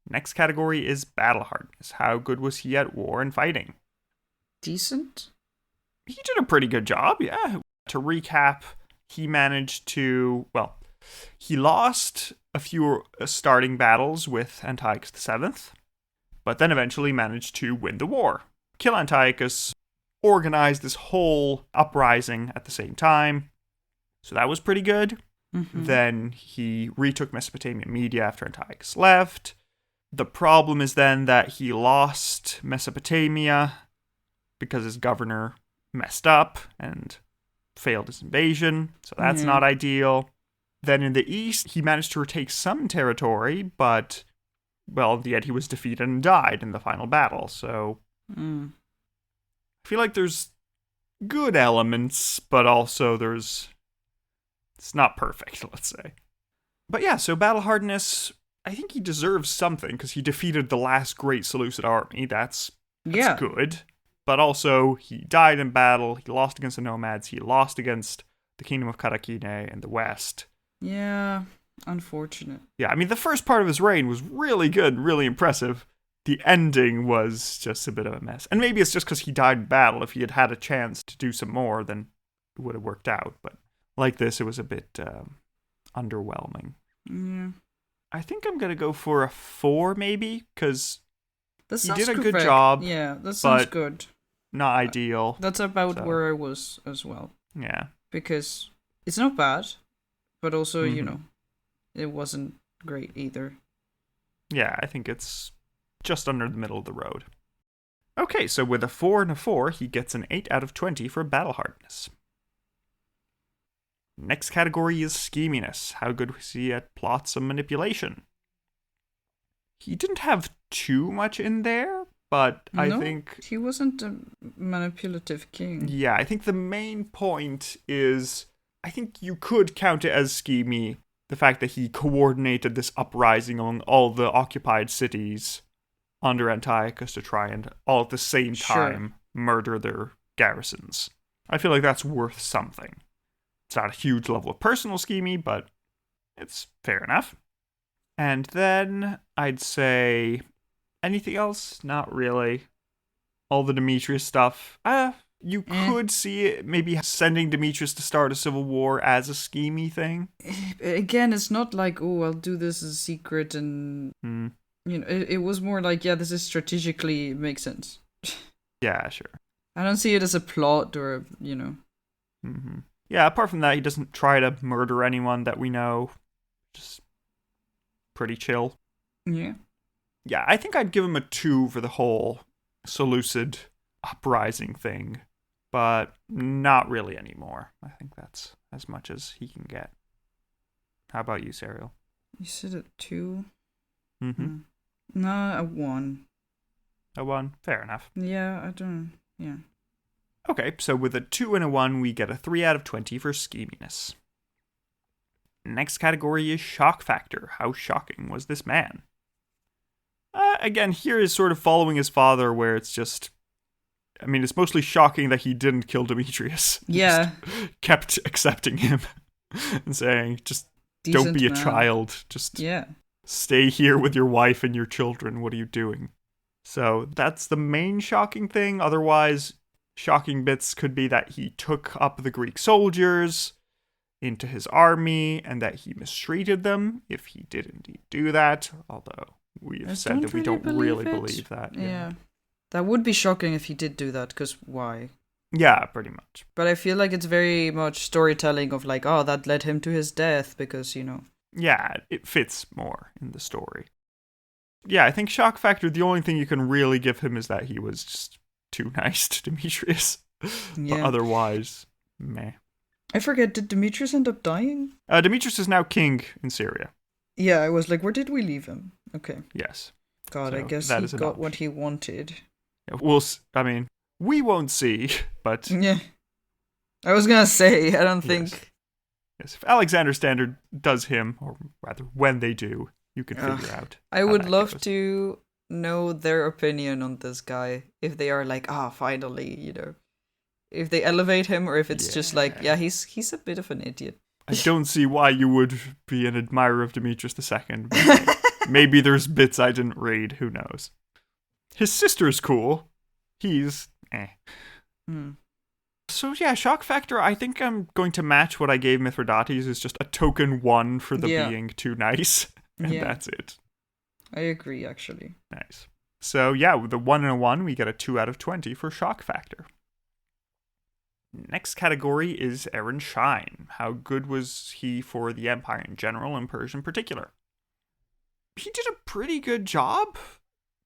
Next category is battle hardness. How good was he at war and fighting? Decent? he did a pretty good job, yeah. To recap, he managed to, well, he lost a few starting battles with Antiochus VII, but then eventually managed to win the war, kill Antiochus, organize this whole uprising at the same time. So that was pretty good. Mm-hmm. Then he retook Mesopotamian Media after Antiochus left. The problem is then that he lost Mesopotamia because his governor messed up and failed his invasion, so that's not ideal. Then in the east, he managed to retake some territory, but, well, in the end, he was defeated and died in the final battle, so I feel like there's good elements, but also it's not perfect, let's say. But yeah, so battle hardness, I think he deserves something, because he defeated the last great Seleucid army, that's good. But also, he died in battle, he lost against the nomads, he lost against the kingdom of Karakine in the west. Yeah, unfortunate. Yeah, I mean, the first part of his reign was really good and really impressive. The ending was just a bit of a mess. And maybe it's just because he died in battle. If he had had a chance to do some more, then it would have worked out. But like this, it was a bit underwhelming. Yeah. I think I'm going to go for a 4, maybe, because he did a correct. good job. Yeah, that sounds but good. Not ideal. That's about where I was as well. Yeah. Because it's not bad, but also, it wasn't great either. Yeah, I think it's just under the middle of the road. Okay, so with a 4 and a 4, he gets an 8 out of 20 for battle hardness. Next category is scheminess. How good was he at plots and manipulation? He didn't have too much in there, but I think he wasn't a manipulative king. Yeah, I think the main point is, I think you could count it as schemy, the fact that he coordinated this uprising among all the occupied cities under Antiochus to try and all at the same time murder their garrisons. I feel like that's worth something. It's not a huge level of personal scheming, but it's fair enough. And then I'd say anything else? Not really. All the Demetrius stuff. You could see it maybe sending Demetrius to start a civil war as a schemy thing. Again, it's not like, oh, I'll do this as a secret and... it was more like, yeah, this is strategically makes sense. Yeah, sure. I don't see it as a plot or, Mm-hmm. Yeah, apart from that, he doesn't try to murder anyone that we know. Just pretty chill. Yeah. Yeah, I think I'd give him a 2 for the whole Seleucid uprising thing, but not really anymore. I think that's as much as he can get. How about you, Serial? You said a 2? Mm-hmm. No, a 1. A 1? Fair enough. Yeah, I don't... Yeah. Okay, so with a 2 and a 1, we get a 3 out of 20 for scheminess. Next category is shock factor. How shocking was this man? Again, here is sort of following his father, where it's just... I mean, it's mostly shocking that he didn't kill Demetrius. Yeah. Just kept accepting him and saying, just don't be a child. Just stay here with your wife and your children. What are you doing? So that's the main shocking thing. Otherwise, shocking bits could be that he took up the Greek soldiers into his army and that he mistreated them, if he did indeed do that. Although we've said that we don't really believe that. Yeah. That would be shocking if he did do that, because why? Yeah, pretty much. But I feel like it's very much storytelling of like, oh, that led him to his death, because, Yeah, it fits more in the story. Yeah, I think shock factor, the only thing you can really give him is that he was just too nice to Demetrius. Yeah. But otherwise, meh. I forget, did Demetrius end up dying? Demetrius is now king in Syria. Yeah, I was like, where did we leave him? Okay. Yes. God, so I guess he got what he wanted. Yeah, we won't see, but... Yeah. I was gonna say, I don't think... Yes, if Alexander Standard does him, or rather, when they do, you can figure out. I would love to know their opinion on this guy. If they are like, finally, if they elevate him, or if it's just like, yeah, he's a bit of an idiot. I don't see why you would be an admirer of Demetrius II. Maybe there's bits I didn't read, who knows. His sister's cool. He's So yeah, shock factor, I think I'm going to match what I gave Mithridates, is just a token 1 for the being too nice. And that's it. I agree, actually. Nice. So yeah, with the 1 and a 1, we get a 2 out of 20 for shock factor. Next category is Aaron Shine. How good was he for the Empire in general and Persia in particular? He did a pretty good job.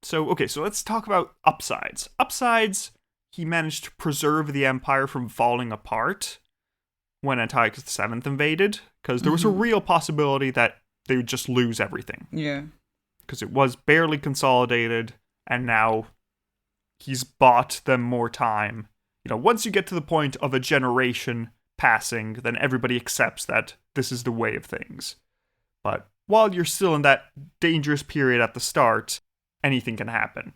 So let's talk about upsides. Upsides, he managed to preserve the Empire from falling apart when Antiochus VII invaded, because there was a real possibility that they would just lose everything. Yeah. Because it was barely consolidated, and now he's bought them more time. Once you get to the point of a generation passing, then everybody accepts that this is the way of things. But while you're still in that dangerous period at the start, anything can happen.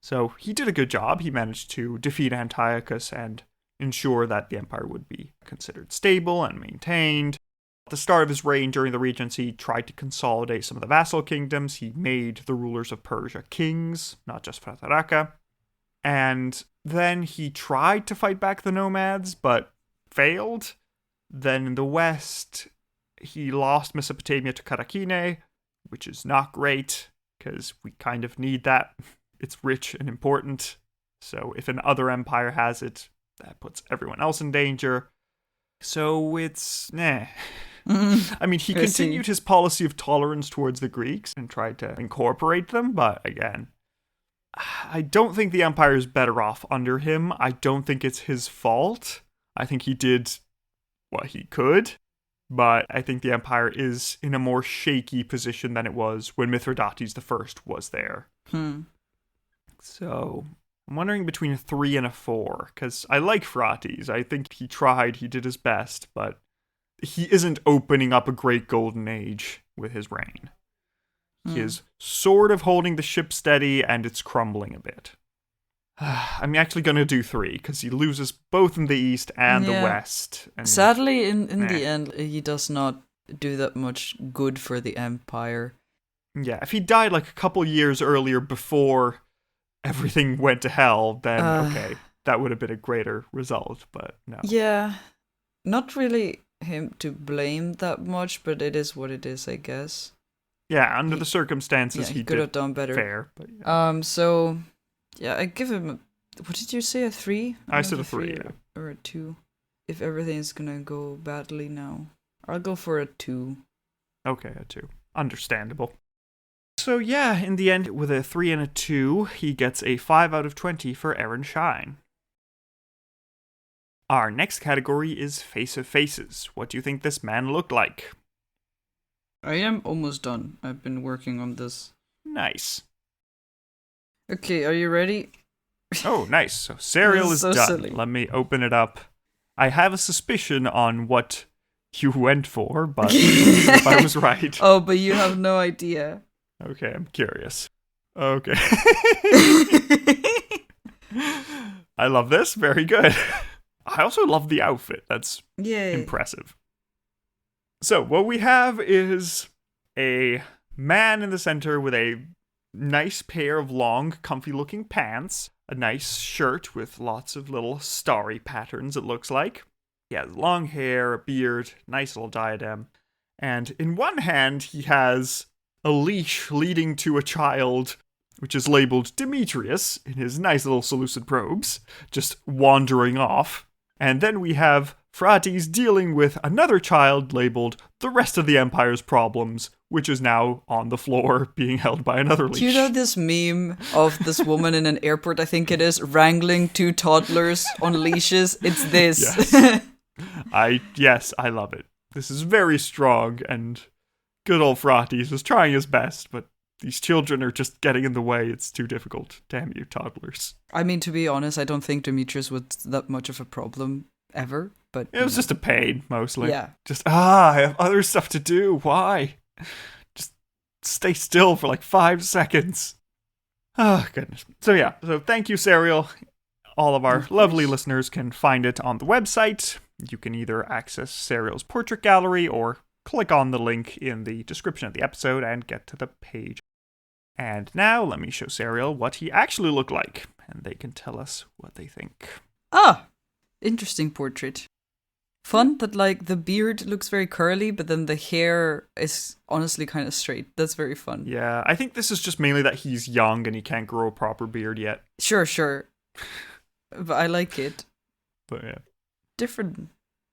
So he did a good job. He managed to defeat Antiochus and ensure that the empire would be considered stable and maintained. At the start of his reign during the Regency, he tried to consolidate some of the vassal kingdoms. He made the rulers of Persia kings, not just Phraates. And then he tried to fight back the nomads, but failed. Then in the west, he lost Mesopotamia to Karakine, which is not great, because we kind of need that. It's rich and important. So if an other empire has it, that puts everyone else in danger. So it's, I mean, he continued his policy of tolerance towards the Greeks and tried to incorporate them, but again, I don't think the empire is better off under him. I don't think it's his fault. I think he did what he could, but I think the empire is in a more shaky position than it was when Mithridates I was there. So I'm wondering between a 3 and a 4, because I like Phraates. I think he tried, he did his best, but he isn't opening up a great golden age with his reign. He is sort of holding the ship steady, and it's crumbling a bit. I'm actually going to do 3, because he loses both in the east and the west. And sadly, in the end, he does not do that much good for the empire. Yeah, if he died like a couple years earlier before everything went to hell, then okay, that would have been a greater result, but no. Yeah, not really him to blame that much, but it is what it is, I guess. Yeah, under the circumstances, he could have done better. Fair, but yeah. So, yeah, I give him what did you say, a 3? I said a 3, yeah. Or a 2. If everything's gonna go badly now. I'll go for a 2. Okay, a 2. Understandable. So yeah, in the end, with a 3 and a 2, he gets a 5 out of 20 for Aaron Shine. Our next category is Face of Faces. What do you think this man looked like? I am almost done. I've been working on this. Nice. Okay, are you ready? Oh, nice. So Serial is done. Silly. Let me open it up. I have a suspicion on what you went for, but if I was right. Oh, but you have no idea. Okay, I'm curious. Okay. I love this. Very good. I also love the outfit. That's impressive. So what we have is a man in the center with a nice pair of long, comfy-looking pants, a nice shirt with lots of little starry patterns, it looks like. He has long hair, a beard, nice little diadem. And in one hand, he has a leash leading to a child, which is labeled Demetrius, in his nice little Seleucid robes, just wandering off. And then we have Phraates dealing with another child labeled The Rest of the Empire's Problems, which is now on the floor being held by another leash. Do you know this meme of this woman in an airport, I think it is, wrangling 2 toddlers on leashes? It's this. Yes. I love it. This is very strong, and good old Phraates was trying his best, but these children are just getting in the way. It's too difficult. Damn you, toddlers. I mean, to be honest, I don't think Demetrius was that much of a problem ever, but... It was just a pain, mostly. Yeah. Just, I have other stuff to do. Why? Just stay still for like 5 seconds. Oh, goodness. So thank you, Serial. All of our lovely listeners can find it on the website. You can either access Serial's portrait gallery or click on the link in the description of the episode and get to the page. And now let me show Serial what he actually looked like, and they can tell us what they think. Interesting portrait. Fun that like the beard looks very curly, but then the hair is honestly kind of straight. That's very fun. Yeah, I think this is just mainly that he's young and he can't grow a proper beard yet. Sure. But I like it. But yeah. Different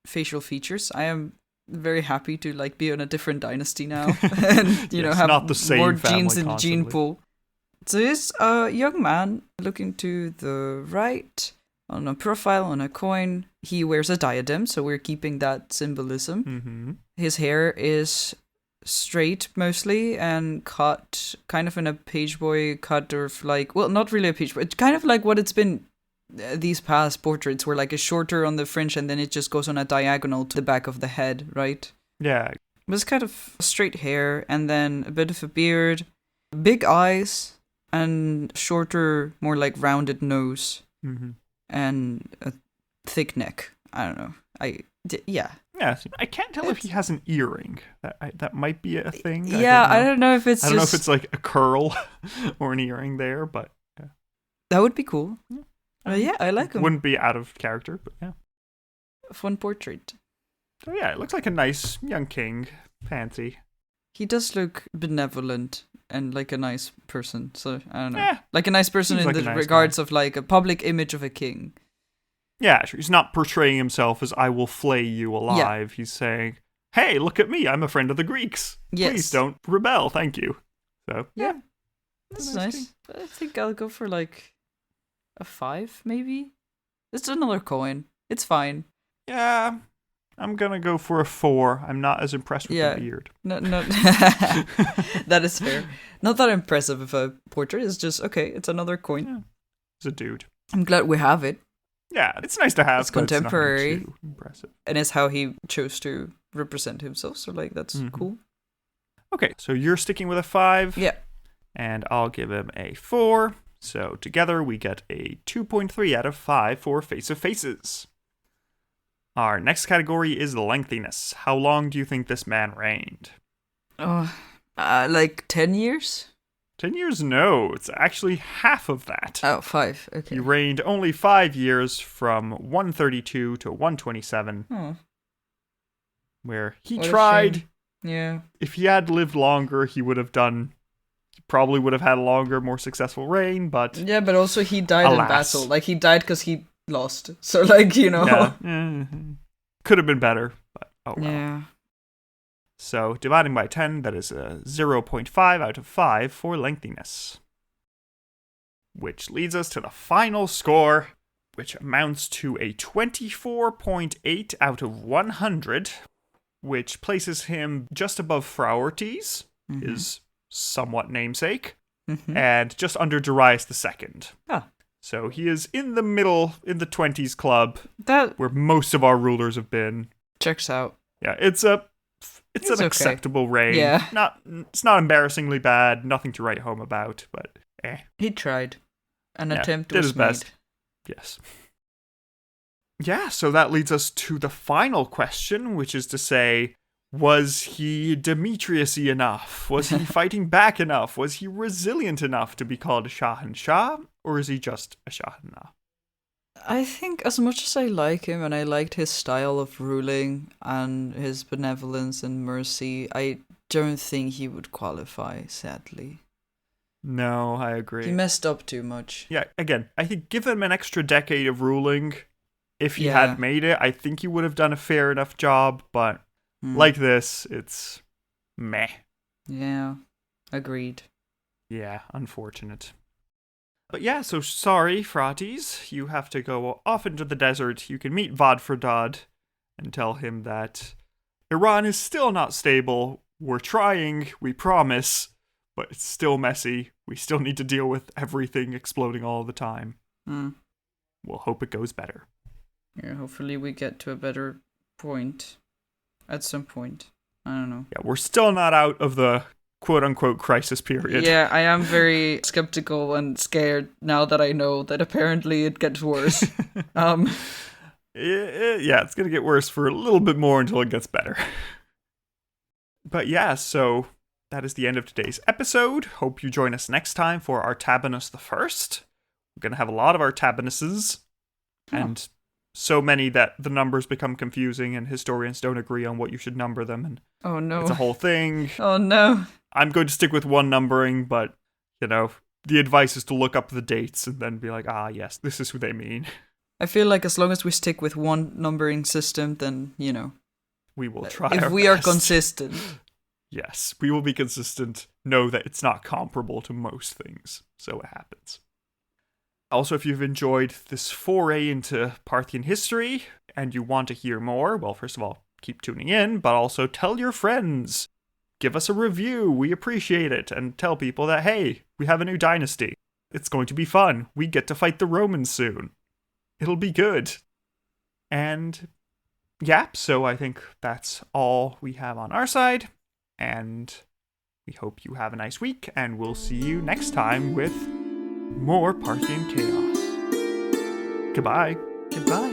facial features. I am very happy to like be on a different dynasty now. And you know, have not the same more family genes in the gene constantly. pool. So this young man looking to the right on a profile on a coin. He wears a diadem, so we're keeping that symbolism. Mm-hmm. His hair is straight mostly and cut kind of in a page boy cut, or like, well, not really a page boy. It's kind of like what it's been these past portraits, where like it's shorter on the fringe and then it just goes on a diagonal to the back of the head, right? Yeah. But it's kind of straight hair and then a bit of a beard, big eyes, and shorter, more like rounded nose. Mm-hmm. And a thick neck. I don't know. Yeah. Yeah, I can't tell if he has an earring. That might be a thing. Yeah, I don't know if it's. I don't know if it's like a curl or an earring there, but yeah. That would be cool. Yeah, I like him. Wouldn't be out of character, but yeah. Fun portrait. So yeah, it looks like a nice young king. Fancy. He does look benevolent and like a nice person. So I don't know. Yeah, like a nice person in like the a nice regards guy. of like a public image of a king. Yeah, sure. He's not portraying himself as "I will flay you alive." Yeah. He's saying, "Hey, look at me! I'm a friend of the Greeks. Yes. Please don't rebel. Thank you." So yeah, that's nice. I think I'll go for like a 5, maybe. It's another coin. It's fine. Yeah, I'm gonna go for a 4. I'm not as impressed with the beard. No, that is fair. Not that impressive of a portrait. It's just okay. It's another coin. Yeah. It's a dude. I'm glad we have it. Yeah, it's nice to have. It's contemporary. It's not too impressive. And it's how he chose to represent himself. So like that's cool. Okay, so you're sticking with a 5. Yeah. And I'll give him a 4. So together we get a 2.3 out of 5 for Face of Faces. Our next category is lengthiness. How long do you think this man reigned? Like 10 years? 10 years? No, it's actually half of that. Oh, 5. Okay. He reigned only 5 years from 132 to 127. Oh. Where he tried. Yeah. If he had lived longer, he probably would have had a longer, more successful reign, but... Yeah, but also he died in battle. Like, he died because he lost. So, like, you know... Yeah. Could have been better, but oh well. Yeah. So, dividing by 10, that is a 0.5 out of 5 for lengthiness. Which leads us to the final score, which amounts to a 24.8 out of 100, which places him just above Phraates, his somewhat namesake, and just under Darius II. Ah. So he is in the middle, in the 20s club, that where most of our rulers have been. Checks out. Yeah, it's an acceptable reign. Yeah. It's not embarrassingly bad, nothing to write home about, but He tried. An attempt did was his best. Yes. Yeah, so that leads us to the final question, which is to say, was he Demetrius-y enough? Was he fighting back enough? Was he resilient enough to be called a Shahanshah? Or is he just a Shahanah? I think as much as I like him and I liked his style of ruling and his benevolence and mercy, I don't think he would qualify, sadly. No, I agree. He messed up too much. Yeah, again, I think give him an extra decade of ruling. If he had made it, I think he would have done a fair enough job, but like this, it's meh. Yeah, agreed. Yeah, unfortunate. But yeah, so sorry, Phraates. You have to go off into the desert. You can meet Mithridates and tell him that Iran is still not stable. We're trying, we promise, but it's still messy. We still need to deal with everything exploding all the time. We'll hope it goes better. Yeah, hopefully we get to a better point at some point. I don't know. Yeah, we're still not out of the quote-unquote crisis period. Yeah, I am very skeptical and scared now that I know that apparently it gets worse. Yeah, it's going to get worse for a little bit more until it gets better. But yeah, so that is the end of today's episode. Hope you join us next time for Artabanus I. We're going to have a lot of Artabanuses and so many that the numbers become confusing and historians don't agree on what you should number them, and Oh no. it's a whole thing. Oh no. I'm going to stick with one numbering, but, the advice is to look up the dates and then be like, yes, this is who they mean. I feel like as long as we stick with one numbering system, then, We will try if our we are best. consistent. Yes, we will be consistent. Know that it's not comparable to most things, so it happens. Also, if you've enjoyed this foray into Parthian history and you want to hear more, well, first of all, keep tuning in, but also tell your friends. Give us a review. We appreciate it. And tell people that, hey, we have a new dynasty. It's going to be fun. We get to fight the Romans soon. It'll be good. And yeah, so I think that's all we have on our side. And we hope you have a nice week, and we'll see you next time with more Parthian chaos. Goodbye. Goodbye.